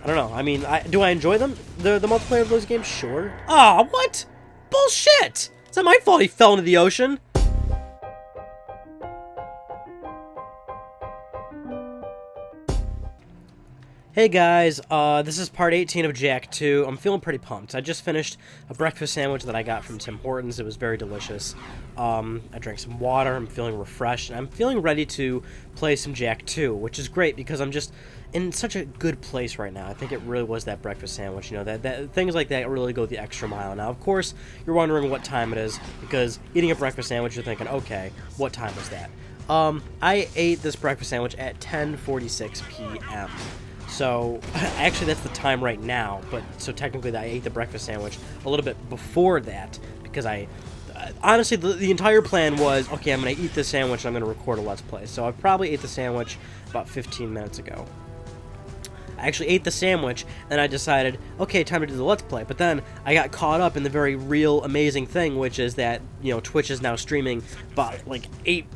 I don't know. I mean, do I enjoy them? The multiplayer of those games? Sure. Ah, what? Bullshit! It's not my fault he fell into the ocean. Hey guys, this is part 18 of Jak II. I'm feeling pretty pumped. I just finished a breakfast sandwich that I got from Tim Hortons. It was very delicious. I drank some water. I'm feeling refreshed. And I'm feeling ready to play some Jak II, which is great because I'm just in such a good place right now. I think it really was that breakfast sandwich. You know, that things like that really go the extra mile. Now, of course, you're wondering what time it is because eating a breakfast sandwich, you're thinking, okay, what time was that? I ate this breakfast sandwich at 10:46 p.m. So, actually that's the time right now, but so technically I ate the breakfast sandwich a little bit before that, because honestly, the entire plan was, okay, I'm going to eat this sandwich and I'm going to record a Let's Play. So I probably ate the sandwich about 15 minutes ago. I actually ate the sandwich, and I decided, okay, time to do the Let's Play. But then I got caught up in the very real, amazing thing, which is that, you know, Twitch is now streaming about, like, eight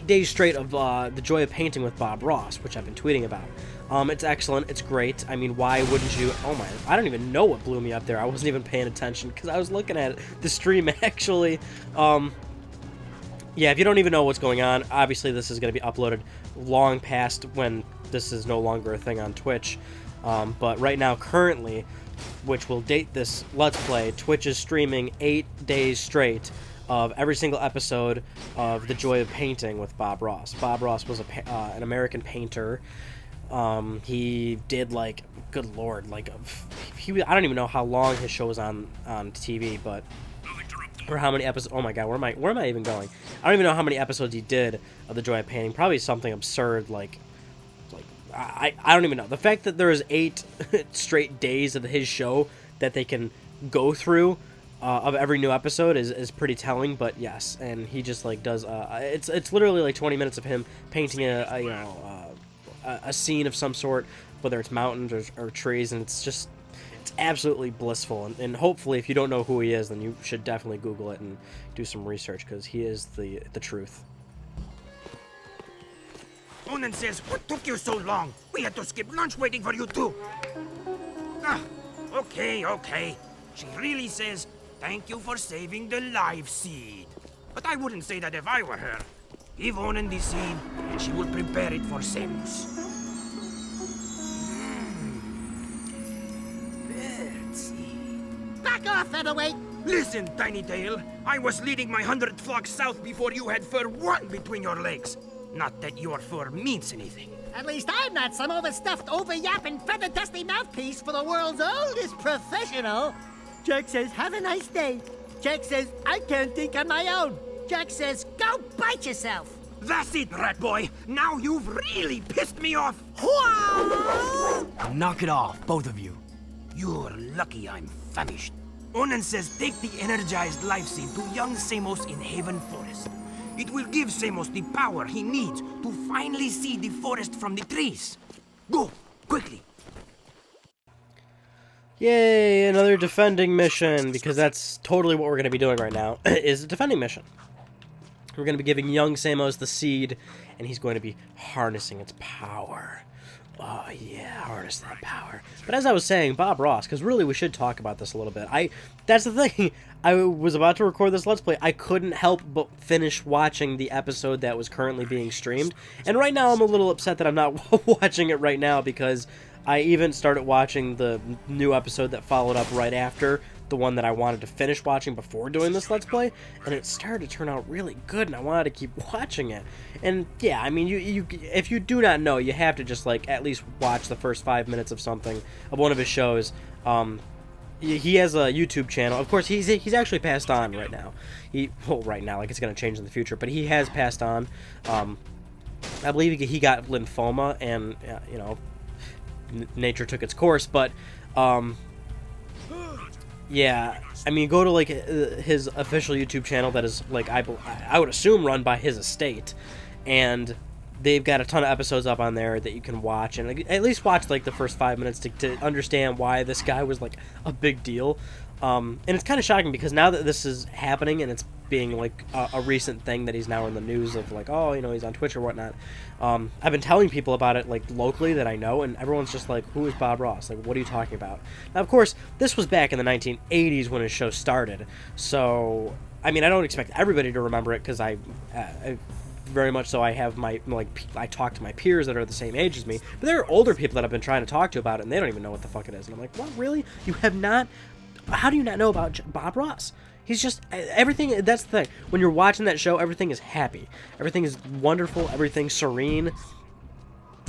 days straight of The Joy of Painting with Bob Ross, which I've been tweeting about. It's excellent. It's great. I mean, why wouldn't you? Oh my, I don't even know what blew me up there. I wasn't even paying attention because I was looking at the stream, actually. Yeah, if you don't even know what's going on, obviously this is going to be uploaded long past when this is no longer a thing on Twitch. But right now, currently, which will date this Let's Play, Twitch is streaming 8 days straight of every single episode of The Joy of Painting with Bob Ross. Bob Ross was an American painter. He did, like, good lord, like, I don't even know how long his show was on TV, but, or how many episodes, oh my god, where am I even going? I don't even know how many episodes he did of The Joy of Painting. Probably something absurd, like I don't even know. The fact that there is 8 straight days of his show that they can go through of every new episode is pretty telling, but yes, and he just, like, does, it's literally, like, 20 minutes of him painting a scene of some sort, whether it's mountains or trees, and it's absolutely blissful, and hopefully if you don't know who he is, then you should definitely Google it and do some research, because he is the truth. Onan says, what took you so long? We had to skip lunch waiting for you too. Ah, okay. She really says, thank you for saving the live seed. But I wouldn't say that if I were her. Give Onan the seed, and she will prepare it for Samus. Back off, featherweight! Listen, Tiny Tail. I was leading my 100th flock south before you had fur one between your legs. Not that your fur means anything. At least I'm not some overstuffed, over-yapping, feather-dusty mouthpiece for the world's oldest professional. Jak says, have a nice day. Jak says, I can't think on my own. Jak says, go bite yourself. That's it, rat boy. Now you've really pissed me off. Knock it off, both of you. You're lucky I'm famished. Onan says take the energized life seed to young Samos in Haven Forest. It will give Samos the power he needs to finally see the forest from the trees. Go, quickly. Yay, another defending mission, because that's totally what we're going to be doing right now, is a defending mission. We're going to be giving young Samos the seed, and he's going to be harnessing its power. Oh, yeah, harness that power. But as I was saying, Bob Ross, because really we should talk about this a little bit. That's the thing. I was about to record this Let's Play. I couldn't help but finish watching the episode that was currently being streamed. And right now I'm a little upset that I'm not watching it right now, because I even started watching the new episode that followed up right after the one that I wanted to finish watching before doing this Let's Play, and it started to turn out really good, and I wanted to keep watching it. And yeah, I mean, you if you do not know, you have to just, like, at least watch the first 5 minutes of something, of one of his shows. He has a YouTube channel. Of course, he's actually passed on right now. Well, right now, like, it's going to change in the future, but he has passed on. I believe he got lymphoma, and, you know, nature took its course, but, yeah, I mean, go to, like, his official YouTube channel that is, like, I would assume run by his estate, and they've got a ton of episodes up on there that you can watch, and at least watch like the first 5 minutes to understand why this guy was like a big deal. And it's kind of shocking because now that this is happening and it's being like a recent thing that he's now in the news of, like, oh, you know, he's on Twitch or whatnot. I've been telling people about it like locally that I know, and everyone's just like, who is Bob Ross? Like, what are you talking about? Now, of course, this was back in the 1980s when his show started, so I mean, I don't expect everybody to remember it because I very much so I have my, like, I talk to my peers that are the same age as me, but there are older people that I've been trying to talk to about it, and they don't even know what the fuck it is, and I'm like, what, really? You have not? How do you not know about Bob Ross? He's just, everything, that's the thing. When you're watching that show, everything is happy. Everything is wonderful. Everything's serene.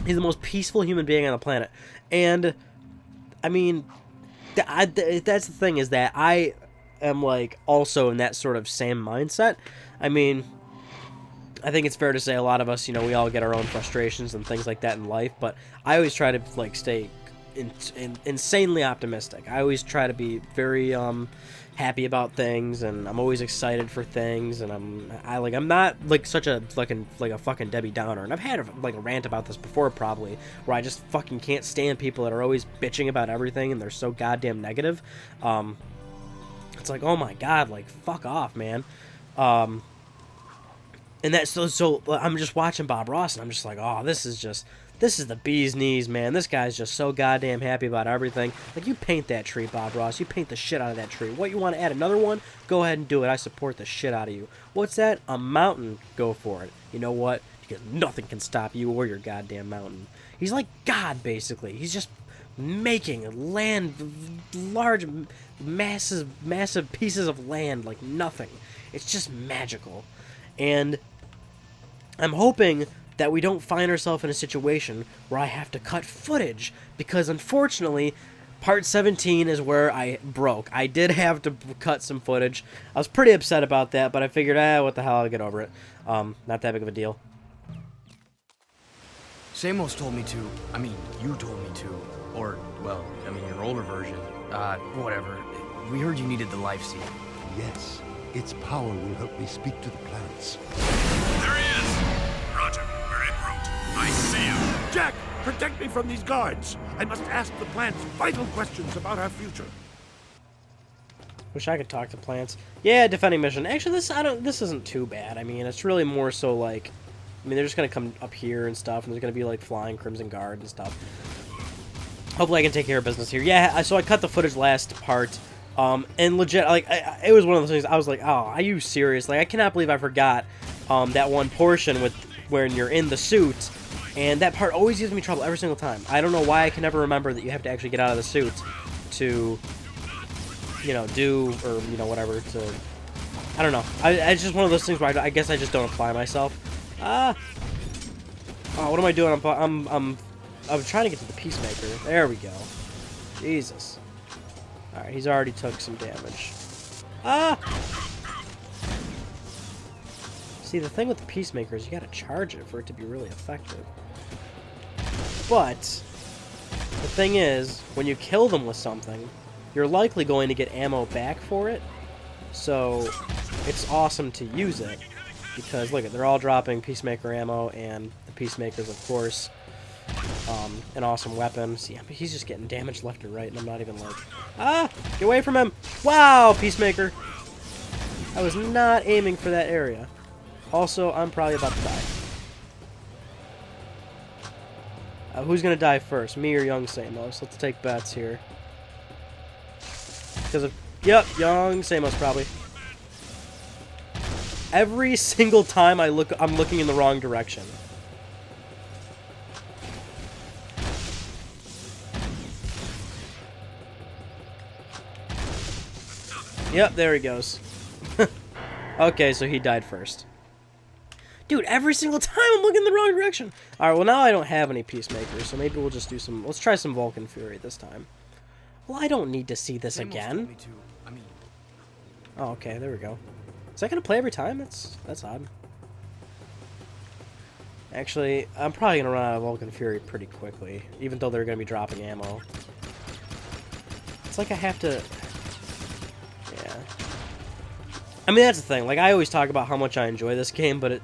He's the most peaceful human being on the planet. And, I mean, that's the thing, is that I am, like, also in that sort of same mindset. I mean, I think it's fair to say a lot of us, you know, we all get our own frustrations and things like that in life, but I always try to, like, stay insanely optimistic. I always try to be very happy about things, and I'm always excited for things, and I'm not like such a like a fucking Debbie Downer. And I've had like a rant about this before, probably, where I just fucking can't stand people that are always bitching about everything and they're so goddamn negative. It's like, oh my god, like, fuck off, man. And that's so I'm just watching Bob Ross, and I'm just like, oh, this is the bee's knees, man. This guy's just so goddamn happy about everything. Like, you paint that tree, Bob Ross. You paint the shit out of that tree. What, you want to add another one? Go ahead and do it. I support the shit out of you. What's that? A mountain. Go for it. You know what? Because nothing can stop you or your goddamn mountain. He's like God, basically. He's just making land, large, massive pieces of land like nothing. It's just magical. And I'm hoping that we don't find ourselves in a situation where I have to cut footage, because unfortunately, part 17 is where I broke. I did have to cut some footage. I was pretty upset about that, but I figured, what the hell, I'll get over it. Not that big of a deal. Samos told me to. I mean, you told me to. Or, well, I mean, your older version. Whatever. We heard you needed the life seed. Yes, its power will help me speak to the plants. There he is! Roger, we're en route. I see him. Jack, protect me from these guards. I must ask the plants vital questions about our future. Wish I could talk to plants. Yeah, defending mission. Actually, this isn't too bad. I mean, it's really more so like, I mean, they're just gonna come up here and stuff, and there's gonna be like flying Crimson Guard and stuff. Hopefully I can take care of business here. Yeah, so I cut the footage last part, and legit, like, it was one of those things, I was like, oh, are you serious? Like, I cannot believe I forgot that one portion with when you're in the suit, and that part always gives me trouble every single time. I don't know why I can never remember that you have to actually get out of the suit to, you know, do, or, you know, whatever, to, I don't know. It's just one of those things where I guess I just don't apply myself. Oh, what am I doing? I'm trying to get to the Peacemaker. There we go. Jesus. Alright, he's already took some damage. See, the thing with the Peacemaker is you gotta charge it for it to be really effective. But the thing is, when you kill them with something, you're likely going to get ammo back for it. So it's awesome to use it, because look, they're all dropping Peacemaker ammo, and the Peacemaker's, of course, an awesome weapon. See, I mean, he's just getting damaged left and right, and I'm not even like, get away from him! Wow, Peacemaker! I was not aiming for that area. Also, I'm probably about to die. Who's gonna die first, me or young Samos? Let's take bets here. Because of, yep, young Samos probably. Every single time I'm looking in the wrong direction. Yep, there he goes. Okay, so he died first. Dude, every single time I'm looking in the wrong direction. Alright, well now I don't have any Peacemakers, so maybe we'll just do some, let's try some Vulcan Fury this time. Well, I don't need to see this again. Oh, okay, there we go. Is that gonna play every time? That's odd. Actually, I'm probably gonna run out of Vulcan Fury pretty quickly, even though they're gonna be dropping ammo. It's like I have to... Yeah. I mean, that's the thing. Like, I always talk about how much I enjoy this game, but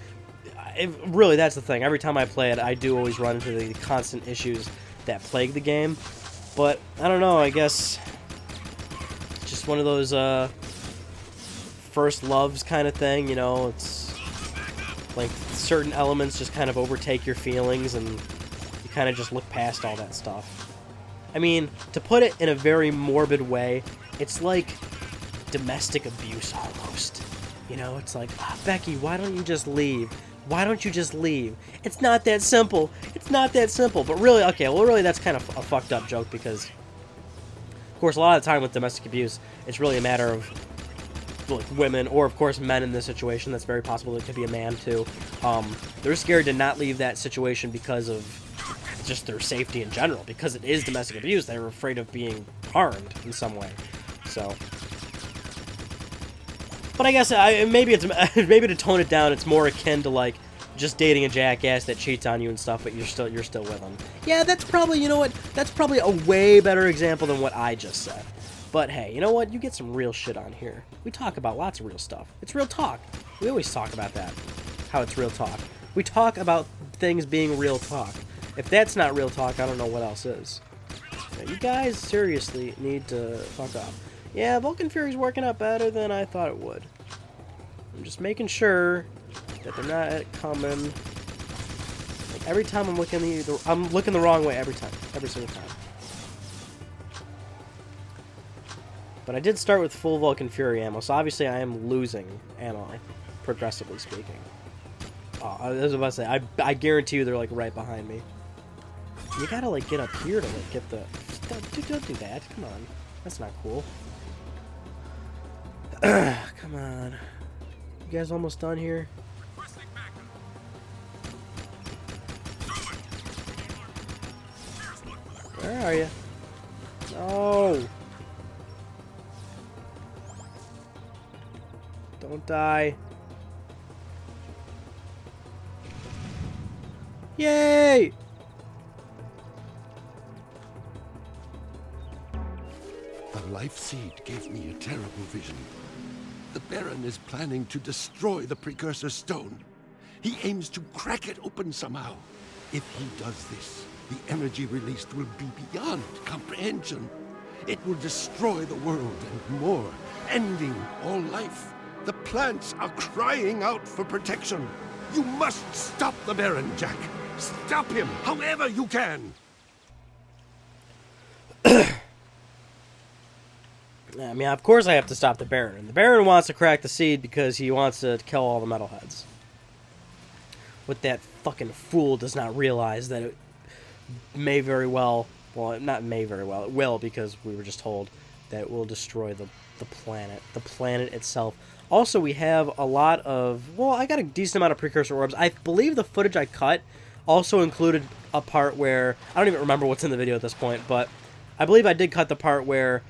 really, that's the thing. Every time I play it, I do always run into the constant issues that plague the game. But, I don't know, I guess it's just one of those first loves kind of thing, you know? It's like certain elements just kind of overtake your feelings, and you kind of just look past all that stuff. I mean, to put it in a very morbid way, it's like domestic abuse almost. You know, it's like, Becky, why don't you just leave? Why don't you just leave? It's not that simple. It's not that simple. But really, okay, well, really, that's kind of a fucked up joke because, of course, a lot of the time with domestic abuse, it's really a matter of like women or, of course, men in this situation. That's very possible. It could be a man too. They're scared to not leave that situation because of just their safety in general. Because it is domestic abuse, they're afraid of being harmed in some way. So. But I guess maybe to tone it down, it's more akin to like just dating a jackass that cheats on you and stuff, but you're still with them. Yeah, that's probably, you know what? That's probably a way better example than what I just said. But hey, you know what? You get some real shit on here. We talk about lots of real stuff. It's real talk. We always talk about that. How it's real talk. We talk about things being real talk. If that's not real talk, I don't know what else is. Now, you guys seriously need to fuck up. Yeah, Vulcan Fury's working out better than I thought it would. I'm just making sure that they're not coming. Like every time I'm looking the wrong way every single time. But I did start with full Vulcan Fury ammo, so obviously I am losing ammo, progressively speaking. Oh, I was about to say, I guarantee you they're like right behind me. You gotta like get up here to like get the. Don't do that. Come on, that's not cool. Come on. You guys almost done here? Where are you? No! Don't die. Yay! The life seed gave me a terrible vision. The Baron is planning to destroy the Precursor Stone. He aims to crack it open somehow. If he does this, the energy released will be beyond comprehension. It will destroy the world and more, ending all life. The plants are crying out for protection. You must stop the Baron, Jack. Stop him, however you can. I mean, of course I have to stop the Baron. And the Baron wants to crack the seed because he wants to kill all the metalheads. What that fucking fool does not realize that it may very well, well, not may very well, it will, because we were just told that it will destroy the planet itself. Also, we have a lot of, well, I got a decent amount of precursor orbs. I believe the footage I cut also included a part where, I don't even remember what's in the video at this point, but I believe I did cut the part where,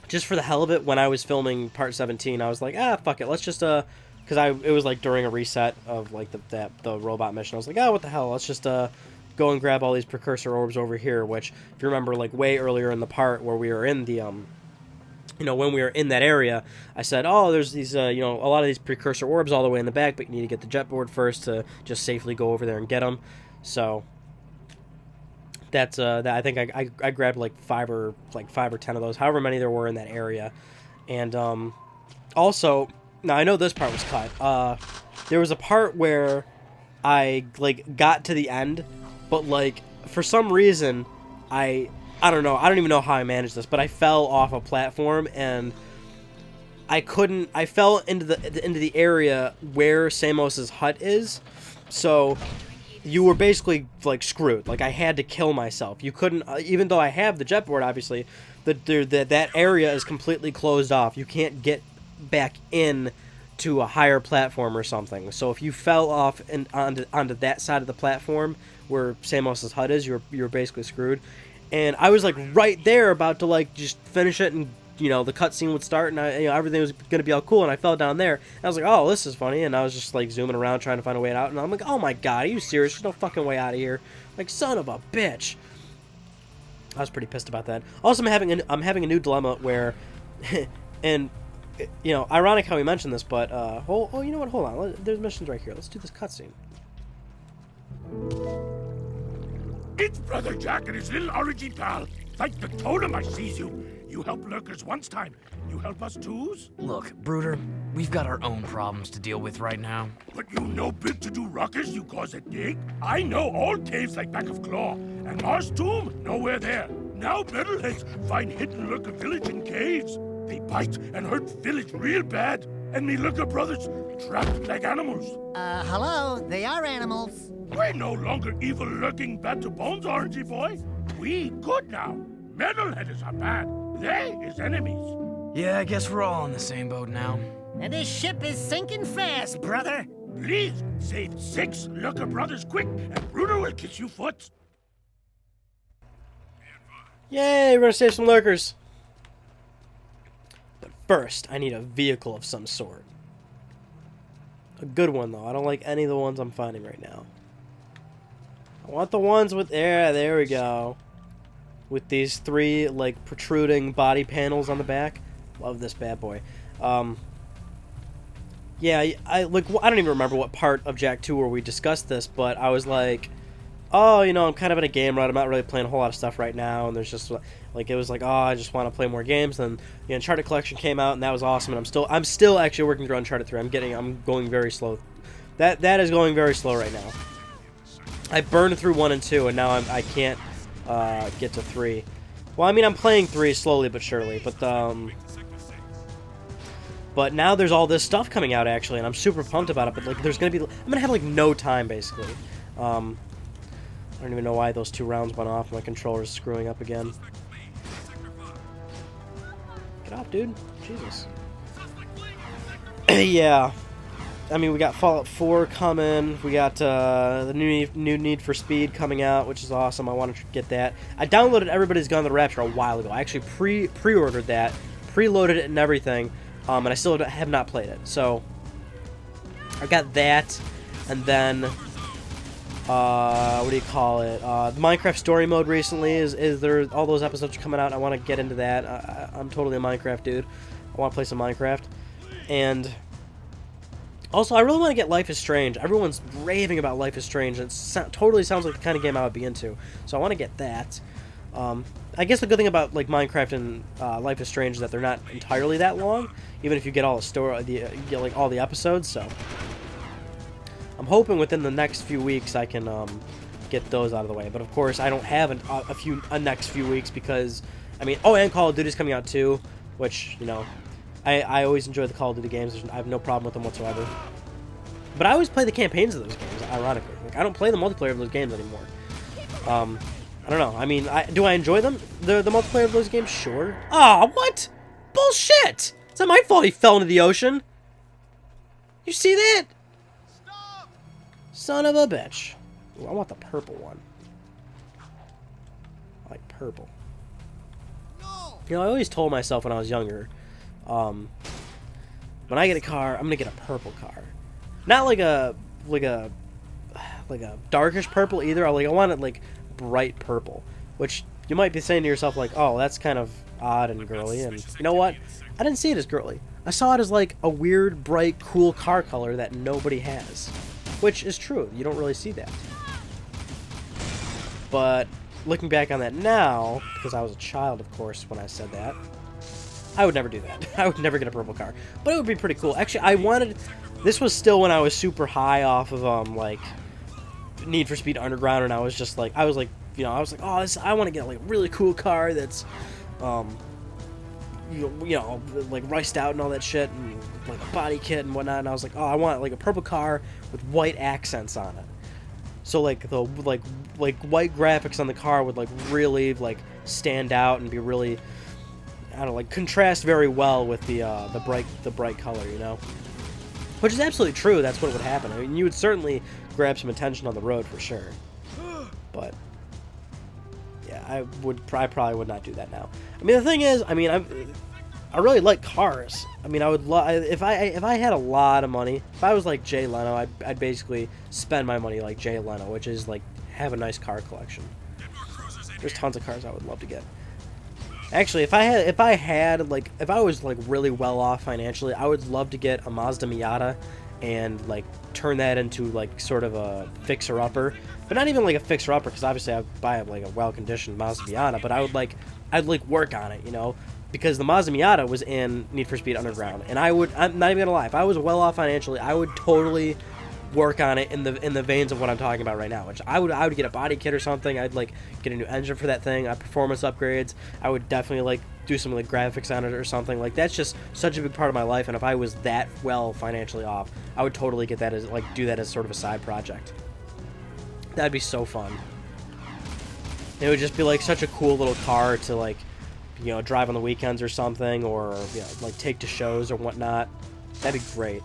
just for the hell of it, when I was filming part 17, I was like, fuck it, let's just, because it was like during a reset of like the robot mission. I was like, what the hell, let's just go and grab all these precursor orbs over here, which, if you remember, like way earlier in the part where we were in the, you know, when we were in that area, I said, there's these, you know, a lot of these precursor orbs all the way in the back, but you need to get the jetboard first to just safely go over there and get them. So that's that. I think I grabbed like 5 or 10 of those, however many there were in that area. And also, now I know this part was cut. There was a part where I like got to the end, but like for some reason I don't know. I don't even know how I managed this, but I fell off a platform and I fell into the area where Samos's hut is. So you were basically like screwed. Like I had to kill myself. You couldn't, even though I have the jetboard, obviously, that area is completely closed off. You can't get back in to a higher platform or something. So if you fell off and onto that side of the platform where Samos's hut is, you're basically screwed. And I was like right there about to like just finish it, and you know the cutscene would start, and everything was gonna be all cool, and I fell down there. And I was like, oh, this is funny, and I was just like zooming around trying to find a way out, and I'm like, oh my god, are you serious? There's no fucking way out of here. Like, son of a bitch. I was pretty pissed about that. Also, I'm having a new dilemma where, and you know, ironic how we mentioned this, but oh, you know what? Hold on. There's missions right here. Let's do this cutscene. It's Brother Jack and his little orangey pal. Thank the totem I sees you. You helped Lurkers once time. You help us twos? Look, Brooder, we've got our own problems to deal with right now. But you know big to-do ruckus you cause it dig? I know all caves like back of Claw. And Mars Tomb, nowhere there. Now metalheads find hidden Lurker village in caves. They bite and hurt village real bad. And me Lurker brothers trapped like animals. Hello, they are animals. We're no longer evil lurking bad to bones, orangey boy. We good now. Metalheads are bad. They is enemies. Yeah, I guess we're all on the same boat now. And this ship is sinking fast, brother. Please, save 6 Lurker brothers quick, and Bruder will kiss you foot. Yay, we're gonna save some Lurkers. But first, I need a vehicle of some sort. A good one, though. I don't like any of the ones I'm finding right now. I want the ones with... there we go. With these 3, like, protruding body panels on the back. Love this bad boy. Yeah, I don't even remember what part of Jak II where we discussed this, but I was like, oh, you know, I'm kind of in a game rut. I'm not really playing a whole lot of stuff right now, and there's just like it was like, oh, I just want to play more games. Then the Uncharted collection came out, and that was awesome. And I'm still actually working through Uncharted 3. I'm going very slow. That is going very slow right now. I burned through 1 and 2, and now I can't get to 3. Well, I mean, I'm playing 3 slowly but surely, but now there's all this stuff coming out, actually, and I'm super pumped about it, but, like, I'm gonna have, like, no time, basically. I don't even know why those 2 rounds went off. My controller's screwing up again. Get off, dude. Jesus. Yeah. I mean, we got Fallout 4 coming. We got the new Need for Speed coming out, which is awesome. I want to get that. I downloaded Everybody's Gone to the Rapture a while ago. I actually pre-ordered that, preloaded it and everything, and I still have not played it. So I got that, and then what do you call it? The Minecraft Story Mode recently is there. All those episodes are coming out. I want to get into that. I'm totally a Minecraft dude. I want to play some Minecraft, and also, I really want to get Life is Strange. Everyone's raving about Life is Strange, and it totally sounds like the kind of game I would be into. So I want to get that. I guess the good thing about like Minecraft and Life is Strange is that they're not entirely that long, even if you get all the story, get like all the episodes. So I'm hoping within the next few weeks I can get those out of the way. But of course, I don't have a next few weeks because I mean, oh, and Call of Duty's coming out too, which you know. I always enjoy the Call of Duty games. I have no problem with them whatsoever. But I always play the campaigns of those games, ironically. Like, I don't play the multiplayer of those games anymore. I don't know. I mean, do I enjoy them? The multiplayer of those games? Sure. Aw, what? Bullshit! It's not my fault he fell into the ocean. You see that? Stop! Son of a bitch. Ooh, I want the purple one. I like purple. No! You know, I always told myself when I was younger, when I get a car, I'm gonna get a purple car. Not like a darkish purple either. I want it like bright purple, which you might be saying to yourself like, oh, that's kind of odd and girly. And you know what? I didn't see it as girly. I saw it as like a weird, bright, cool car color that nobody has, which is true. You don't really see that. But looking back on that now, because I was a child, of course, when I said that, I would never do that. I would never get a purple car. But it would be pretty cool. Actually, this was still when I was super high off of, like, Need for Speed Underground, and I was like, oh, I want to get, like, a really cool car that's, you know, like, riced out and all that shit, and, like, a body kit and whatnot, and I was like, oh, I want, like, a purple car with white accents on it. So, like, the, like, white graphics on the car would, like, really, like, stand out and be really... I don't know, like contrast very well with the bright color, you know, which is absolutely true. That's what would happen. I mean, you would certainly grab some attention on the road for sure. But yeah, I probably would not do that now. I mean, the thing is, I mean, I really like cars. I mean, I would if I had a lot of money, if I was like Jay Leno, I'd basically spend my money like Jay Leno, which is like have a nice car collection. There's tons of cars I would love to get. Actually, if I was like really well off financially, I would love to get a Mazda Miata and like turn that into like sort of a fixer-upper, but not even like a fixer-upper, because obviously I'd buy like a well-conditioned Mazda Miata, but I'd like work on it, you know, because the Mazda Miata was in Need for Speed Underground, and I'm not even gonna lie, if I was well off financially, I would totally work on it in the veins of what I'm talking about right now, which I would get a body kit or something. I'd like get a new engine for that thing, performance upgrades. I would definitely like do some like graphics on it or something. Like that's just such a big part of my life, and if I was that well financially off, I would totally get that as like do that as sort of a side project. That'd be so fun. It would just be like such a cool little car to like, you know, drive on the weekends or something, or you know, like take to shows or whatnot. That'd be great.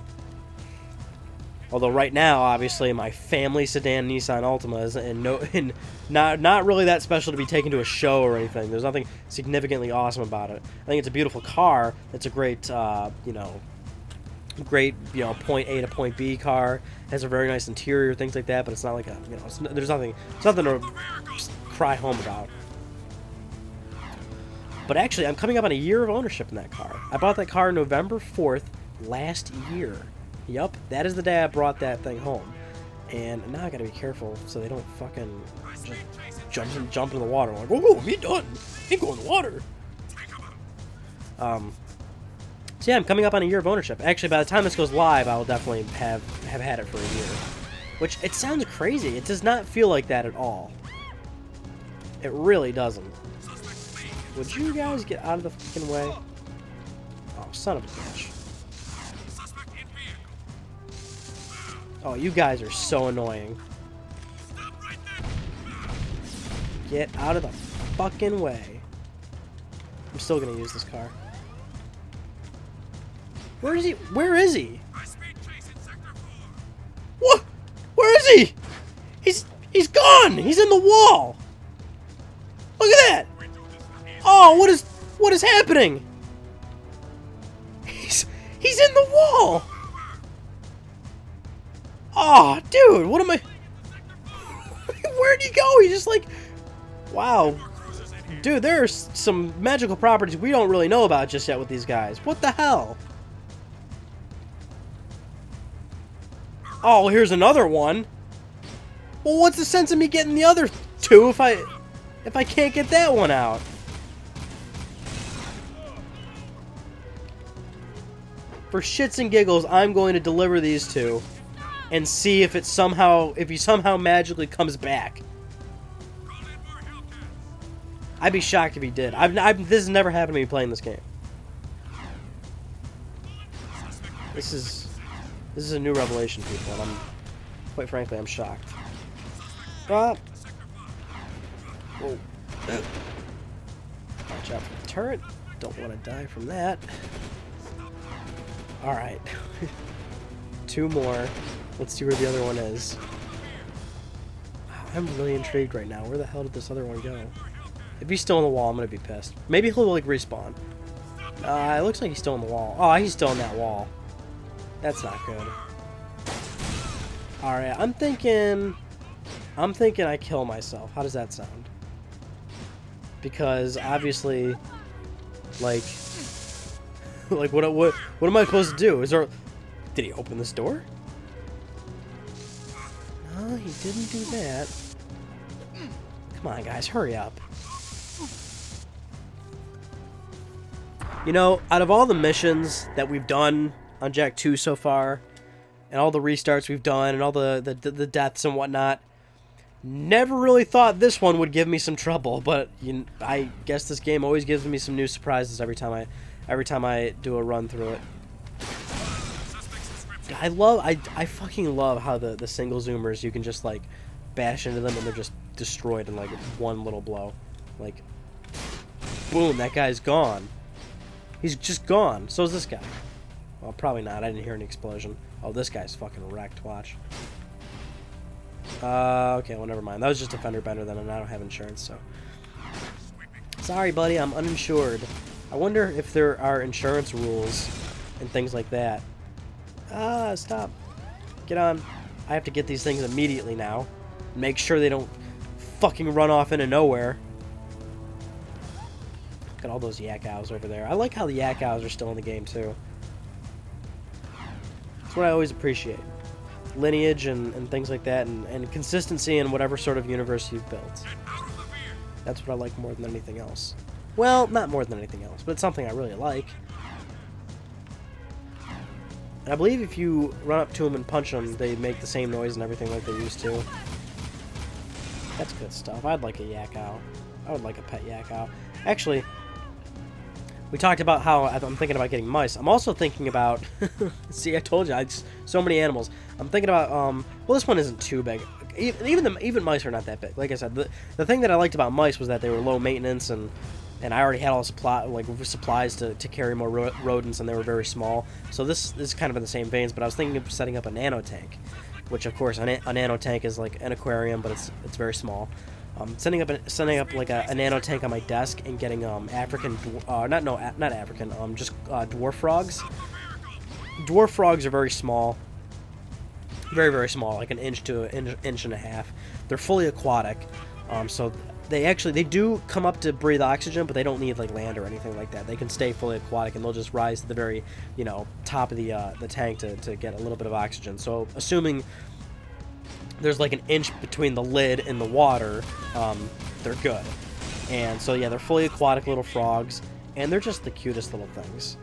Although right now, obviously, my family sedan Nissan Altima is and not really that special to be taken to a show or anything. There's nothing significantly awesome about it. I think it's a beautiful car. It's a great, point A to point B car. It has a very nice interior, things like that. But it's not like there's nothing to cry home about. But actually, I'm coming up on a year of ownership in that car. I bought that car November 4th last year. Yup, that is the day I brought that thing home. And now I gotta be careful so they don't fucking just jump in the water. I'm like, oh, me done. Ain't going in the water. So yeah, I'm coming up on a year of ownership. Actually, by the time this goes live, I will definitely have had it for a year. Which, it sounds crazy. It does not feel like that at all. It really doesn't. Would you guys get out of the fucking way? Oh, son of a bitch. Oh, you guys are so annoying. Get out of the fucking way. I'm still gonna use this car. Where is he? Where is he? What? Where is he? He's gone! He's in the wall! Look at that! Oh, what is happening? He's in the wall! Oh, dude, what am I... Where'd he go? He just like... Wow. Dude, there's some magical properties we don't really know about just yet with these guys. What the hell? Oh, here's another one. Well, what's the sense of me getting the other two if I can't get that one out? For shits and giggles, I'm going to deliver these two and see if he somehow magically comes back. I'd be shocked if he did. This has never happened to me playing this game. This is a new revelation, people, and quite frankly, I'm shocked. Ah. Whoa. Watch out for the turret. Don't want to die from that. Alright. Two more. Let's see where the other one is. Wow, I'm really intrigued right now. Where the hell did this other one go? If he's still in the wall, I'm gonna be pissed. Maybe he'll, like, respawn. It looks like he's still in the wall. Oh, he's still in that wall. That's not good. Alright, I'm thinking I kill myself. How does that sound? Because, obviously, like, what am I supposed to do? Did he open this door? No, he didn't do that. Come on, guys, hurry up. You know, out of all the missions that we've done on Jak II so far, and all the restarts we've done, and all the deaths and whatnot, never really thought this one would give me some trouble. But I guess this game always gives me some new surprises every time I do a run through it. I fucking love how the single zoomers, you can just like bash into them and they're just destroyed in like one little blow. Like, boom, that guy's gone. He's just gone. So is this guy. Well, probably not. I didn't hear an explosion. Oh, this guy's fucking wrecked. Watch. Okay, well, never mind. That was just a fender bender then, and I don't have insurance, so... Sorry, buddy, I'm uninsured. I wonder if there are insurance rules and things like that. Stop. Get on. I have to get these things immediately now. Make sure they don't fucking run off into nowhere. Got all those yak owls over there. I like how the yak owls are still in the game, too. That's what I always appreciate. Lineage and things like that, and consistency in whatever sort of universe you've built. That's what I like more than anything else. Well, not more than anything else, but it's something I really like. And I believe if you run up to them and punch them, they make the same noise and everything like they used to. That's good stuff. I'd like a yak owl. I would like a pet yak owl. Actually, we talked about how I'm thinking about getting mice. I'm also thinking about... See, I told you, so many animals. I'm thinking about... well, this one isn't too big. Even mice are not that big. Like I said, the thing that I liked about mice was that they were low maintenance, and I already had all the supplies to carry more rodents, and they were very small. So this is kind of in the same veins, but I was thinking of setting up a nano tank, which, of course, a nano tank is like an aquarium, but it's very small. Setting up like a nano tank on my desk and getting not African, just dwarf frogs. Dwarf frogs are very small, very, very small, like an inch to an inch and a half. They're fully aquatic, so they do come up to breathe oxygen, but they don't need like land or anything like that. They can stay fully aquatic, and they'll just rise to the very top of the tank to get a little bit of oxygen. So assuming there's like an inch between the lid and the water, they're good. And so yeah, they're fully aquatic little frogs, and they're just the cutest little things.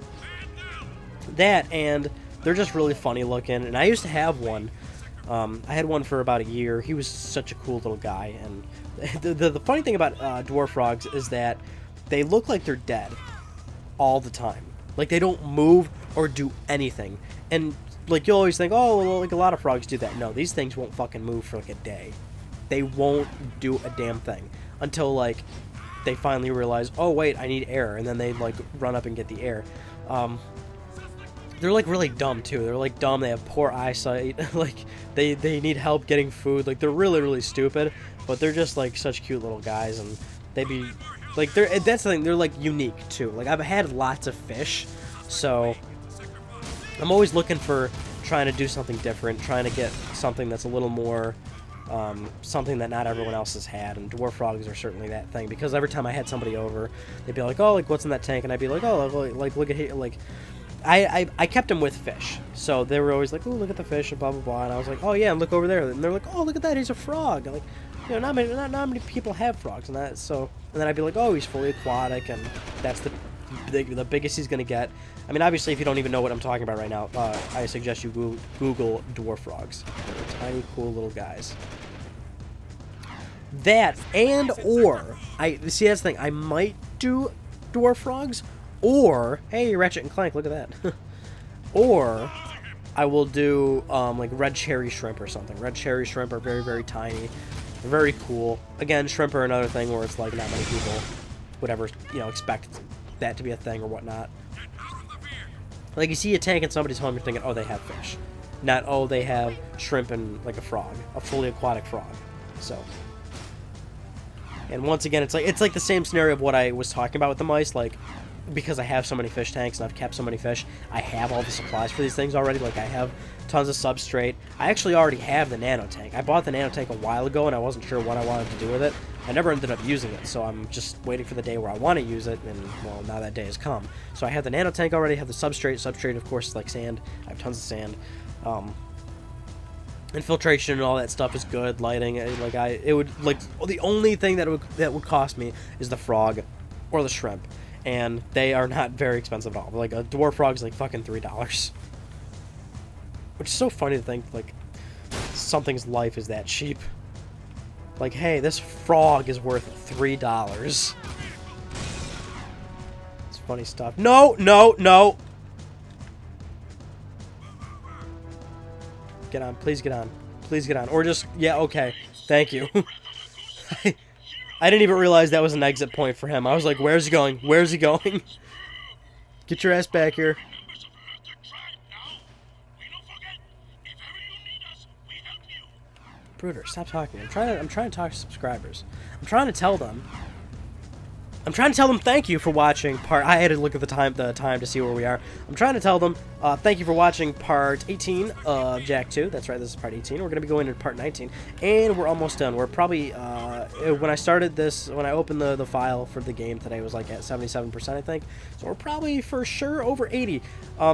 That, and they're just really funny looking, and I used to have one. I had one for about a year. He was such a cool little guy, and the funny thing about dwarf frogs is that they look like they're dead all the time. Like, they don't move or do anything. And like, you always think, oh, well, like a lot of frogs do that. No, these things won't fucking move for like a day. They won't do a damn thing until like they finally realize, oh wait, I need air, and then they like run up and get the air. They're like really dumb too. They're like dumb. They have poor eyesight. Like they need help getting food. Like, they're really, really stupid, but they're just like such cute little guys, and they be like, that's the thing. They're like unique too. Like, I've had lots of fish, so I'm always looking for trying to do something different, trying to get something that's a little more, something that not everyone else has had, and dwarf frogs are certainly that thing, because every time I had somebody over, they'd be like, oh, like, what's in that tank? And I'd be like, oh, like look at here, like, I kept them with fish, so they were always like, oh, look at the fish, and blah, blah, blah, and I was like, oh, yeah, and look over there, and they're like, oh, look at that, he's a frog. I'm like, not many people have frogs, and then I'd be like, oh, he's fully aquatic, and that's the biggest he's gonna get. I mean, obviously, if you don't even know what I'm talking about right now, I suggest you Google dwarf frogs. They're tiny, cool little guys. That, and or see, that's the thing. I might do dwarf frogs, or hey, Ratchet and Clank, look at that. Or I will do like red cherry shrimp or something. Red cherry shrimp are very, very tiny, very cool. Again, shrimp are another thing where it's like not many people would ever expect that to be a thing or whatnot. Like, you see a tank in somebody's home, you're thinking, oh, they have fish. Not, oh, they have shrimp and, like, a frog. A fully aquatic frog. So. And once again, it's like the same scenario of what I was talking about with the mice. Like, because I have so many fish tanks and I've kept so many fish, I have all the supplies for these things already. Like, I have tons of substrate. I actually already have the nano tank. I bought the nano tank a while ago, and I wasn't sure what I wanted to do with it. I never ended up using it, so I'm just waiting for the day where I want to use it, and, well, now that day has come. So I have the nano tank already, have the substrate. Substrate, of course, is like sand. I have tons of sand. Infiltration and all that stuff is good. Lighting, the only thing that would cost me is the frog or the shrimp, and they are not very expensive at all. Like, a dwarf frog is like fucking $3, which is so funny to think like something's life is that cheap. Like, hey, this frog is worth $3. It's funny stuff. No, no, no. Get on, please get on. Please get on. Or just, yeah, okay. Thank you. I didn't even realize that was an exit point for him. I was like, where's he going? Where's he going? Get your ass back here. Brooder, stop talking. I'm trying to talk to subscribers. I'm trying to tell them thank you for watching part. I had to look at the time to see where we are. I'm trying to tell them thank you for watching part 18 of Jak II. That's right, this is part 18. We're gonna be going into part 19, and we're almost done. We're probably when I started this, when I opened the file for the game today, it was like at 77%, I think. So we're probably for sure over 80.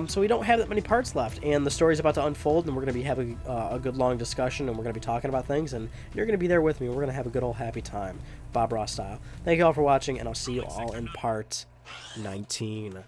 So we don't have that many parts left, and the story's about to unfold, and we're going to be having a good long discussion, and we're going to be talking about things, and you're going to be there with me. We're going to have a good old happy time, Bob Ross style. Thank you all for watching, and I'll see you all in part 19.